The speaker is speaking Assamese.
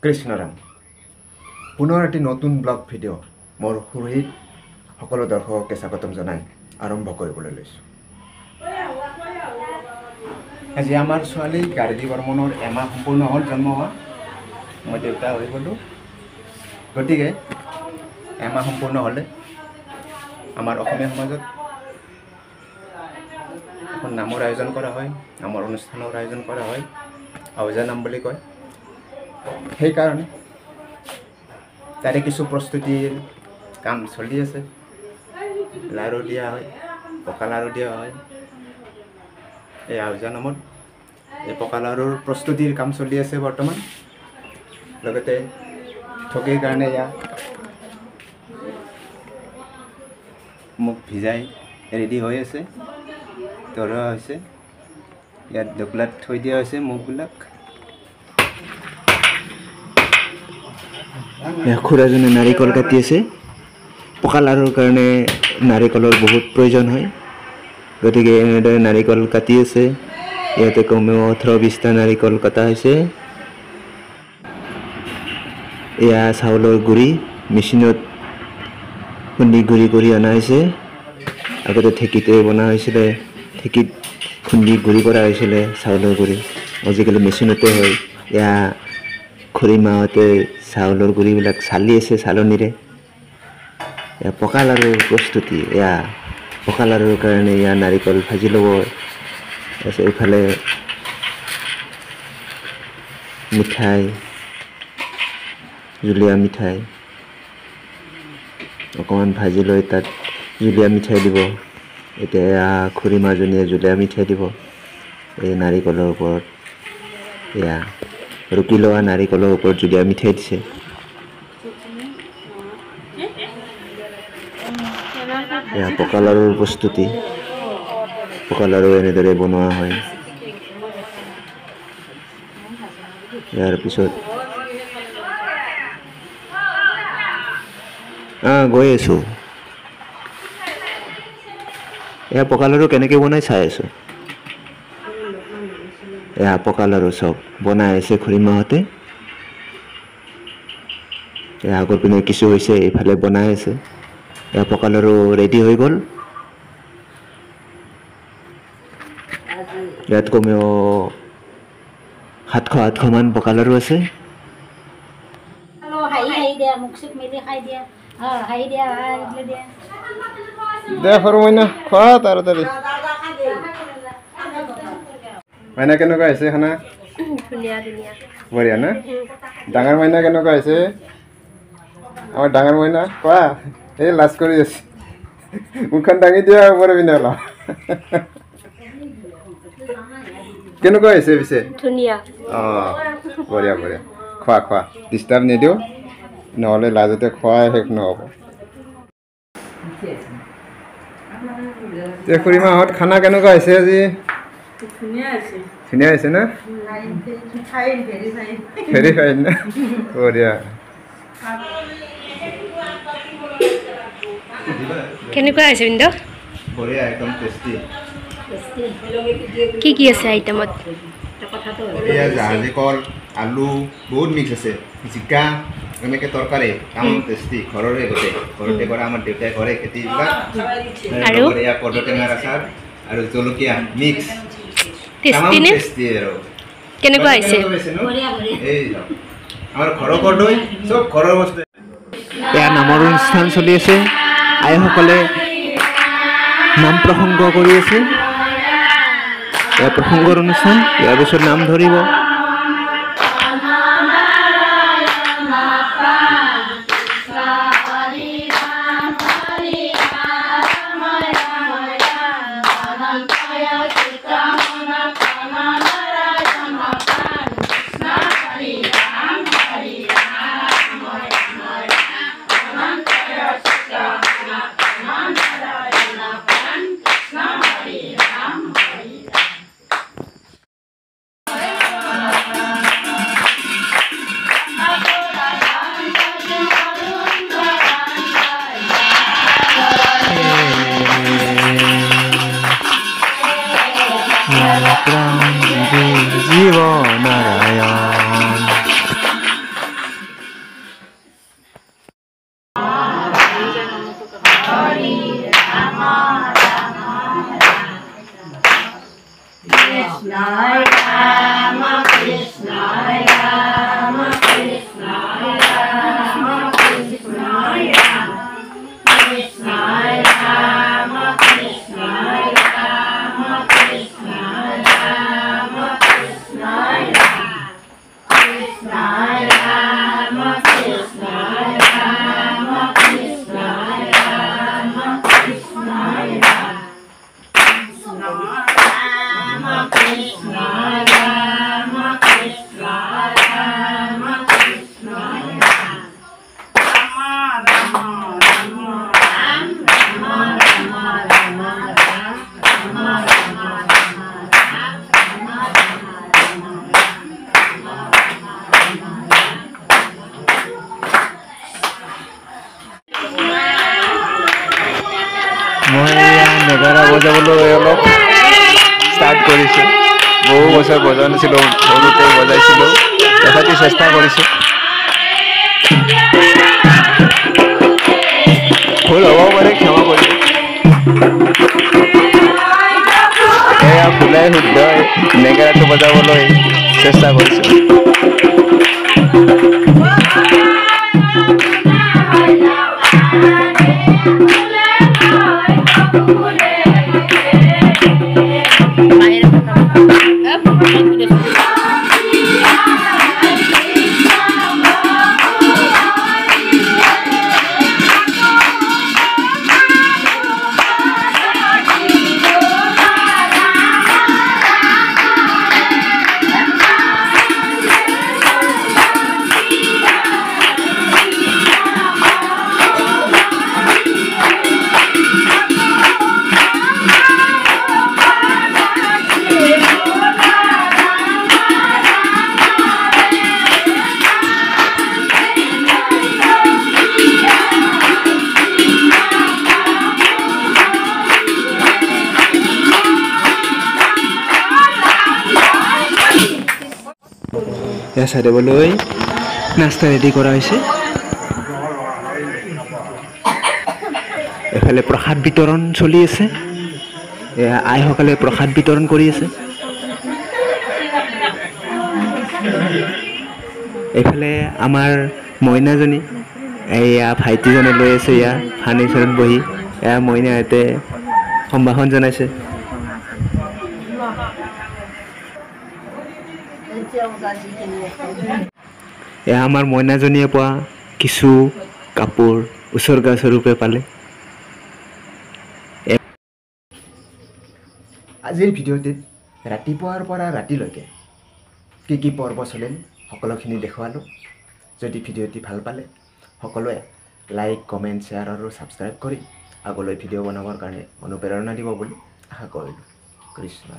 কৃষ্ণৰাম পুনৰ এটি নতুন ব্লগ ভিডিঅ' মোৰ সুৰহিত সকলো দৰ্শককে স্বাগতম জনাই আৰম্ভ কৰিবলৈ লৈছোঁ। আজি আমাৰ ছোৱালী গাৰ্গী বৰ্মনৰ এমাহ সম্পূৰ্ণ হ'ল জন্ম হোৱা। মই দেউতা হৈ গ'লোঁ, গতিকে এমাহ সম্পূৰ্ণ হ'লে আমাৰ অসমীয়া সমাজত এখন নামৰ আয়োজন কৰা হয়, নামৰ অনুষ্ঠানৰ আয়োজন কৰা হয়, আউজা নাম বুলি কয়। সেইকাৰণে তাৰে কিছু প্ৰস্তুতিৰ কাম চলি আছে। লাড়ু দিয়া হয়, পকা লাড়ু দিয়া হয় এই আউজা নামত। এই পকা লাড়ুৰ প্ৰস্তুতিৰ কাম চলি আছে বৰ্তমান। লগতে ঠগীৰ কাৰণে ইয়াত মুখ ভিজাই ৰেডি হৈ আছে, তৰোৱা হৈছে। ইয়াত দোকলাত থৈ দিয়া হৈছে মুখবিলাক। খুৰাজনে নাৰিকল কাটি আছে। পকা লাড়ুৰ কাৰণে নাৰিকলৰ বহুত প্ৰয়োজন হয়, গতিকে এনেদৰে নাৰিকল কাটি আছে। ইয়াতে কমেও 18-20টা নাৰিকল কটা হৈছে। এয়া চাউলৰ গুড়ি মেচিনত খুন্দি গুড়ি কৰি অনা হৈছে। আগতে ঢেঁকীতে বনোৱা হৈছিলে, ঢেঁকীত খুন্দি গুড়ি কৰা হৈছিলে চাউলৰ গুড়ি। আজিকালি মেচিনতে হয়। এয়া খুৰী মাহঁতে চাউলৰ গুড়িবিলাক চালি আছে চালনীৰে। এয়া পকা লাড়ুৰ প্ৰস্তুতি। এয়া পকা লাড়ুৰ কাৰণে এয়া নাৰিকল ভাজি ল'ব। তাৰপিছত এইফালে মিঠাই, জুলীয়া মিঠাই অকণমান ভাজি লৈ তাত জুলীয়া মিঠাই দিব। এতিয়া খুৰী মাজনীয়ে জুলীয়া মিঠাই দিব এই নাৰিকলৰ ওপৰত। এয়া ৰুকি লোৱা নাৰিকলৰ ওপৰত জুলীয়া মিঠাই দিছে। এয়া পকা লাড়ুৰ প্ৰস্তুতি। পকা লাড়ু এনেদৰে বনোৱা হয়। ইয়াৰ পিছত গৈ আছোঁ। এয়া পকা লাড়ু কেনেকৈ বনাই চাই আছোঁ। এয়া পকা লাড়ু চব বনাই আছে খুৰীমাহঁতে। এয়া আগৰ পিনে কিছু হৈছে, এইফালে বনাই আছে। এয়া পকা লাড়ু ৰেডি হৈ গ'ল। ইয়াত কমেও 700-800 মান পকা লাড়ু আছে। দে সৰু মইনা খোৱা তাড়াতাড়ি। মাইনা কেনেকুৱা হৈছে খানা? বঢ়িয়া না? ডাঙৰ মাইনা কেনেকুৱা হৈছে? আমাৰ ডাঙৰ মাইনা কোৱা। এই লাজ কৰি আছে, মুখখন দাঙি দিয়া ওপৰে পিনে অলপ। কেনেকুৱা হৈছে পিছে? ধুনীয়া। বঢ়িয়া বঢ়িয়া। খোৱা খোৱা, ডিষ্টাৰ্ব নিদিওঁ, নহ'লে লাজতে খোৱাই শেষ নহ'ব। খুৰীমাহঁত খানা কেনেকুৱা হৈছে আজি? ধুনীয়া হৈছে না? ভেৰি ফাইন না? বঢ়িয়া। কেনেকুৱা হৈছে বিন্দু? বঢ়িয়া, একদম টেষ্টি। কি কি আছে আইটেমত? এয়া জাহাজী কল, আলু বহুত মিক্স আছে, জিকা, এনেকৈ তৰকাৰী তামাম টেষ্টি। ঘৰৰে গোটেই ঘৰতে কৰা, আমাৰ দেউতাই ঘৰে খেতিবিলাক। আৰু এয়া কৰ্দৈটেঙাৰ আচাৰ আৰু জলকীয়া মিক্স, তামাম টেষ্টি। আৰু কেনেকুৱা হৈছে? এই আমাৰ ঘৰৰ কৰ্দৈ, চব ঘৰৰ বস্তু। এয়া নামৰ অনুষ্ঠান চলি আছে। আইসকলে নাম প্ৰসংগ কৰি আছে। এয়া প্ৰসংগৰ অনুষ্ঠান। ইয়াৰ পিছত নাম ধৰিব। মই নেগাৰা বজাবলৈ অলপ ষ্টাৰ্ট কৰিছোঁ। বহু বছৰ বজোৱা নাছিলোঁ, সৰুতে বজাইছিলোঁ, তথাপি চেষ্টা কৰিছোঁ। ভুল হ'ব পাৰে, ক্ষমা কৰিব। এয়া ভুলাই শুদ্ধ নেগেৰাটো বজাবলৈ চেষ্টা কৰিছোঁ। এয়া চাই দিবলৈ নাস্তা ৰেডি কৰা হৈছে। এফালে প্ৰসাদ বিতৰণ চলি আছে। এয়া আইসকলে প্ৰসাদ বিতৰণ কৰি আছে। এইফালে আমাৰ মইনাজনী, এয়া ভাইটিজনে লৈ আছে এয়া ফাৰ্নিচাৰত বহি। এয়া মইনাহঁতে সম্ভাষণ জনাইছে। এয়া আমাৰ মইনাজনীয়ে পোৱা কিছু কাপোৰ উচৰ্গা স্বৰূপে পালে। আজিৰ ভিডিঅ'টিত ৰাতিপুৱাৰ পৰা ৰাতিলৈকে কি পৰ্ব চলিল সকলোখিনি দেখুৱালোঁ। যদি ভিডিঅ'টি ভাল পালে সকলোৱে লাইক, কমেণ্ট, শ্বেয়াৰ আৰু ছাবস্ক্ৰাইব কৰি আগলৈ ভিডিঅ' বনাবৰ কাৰণে অনুপ্ৰেৰণা দিব বুলি আশা কৰিলোঁ। কৃষ্ণ।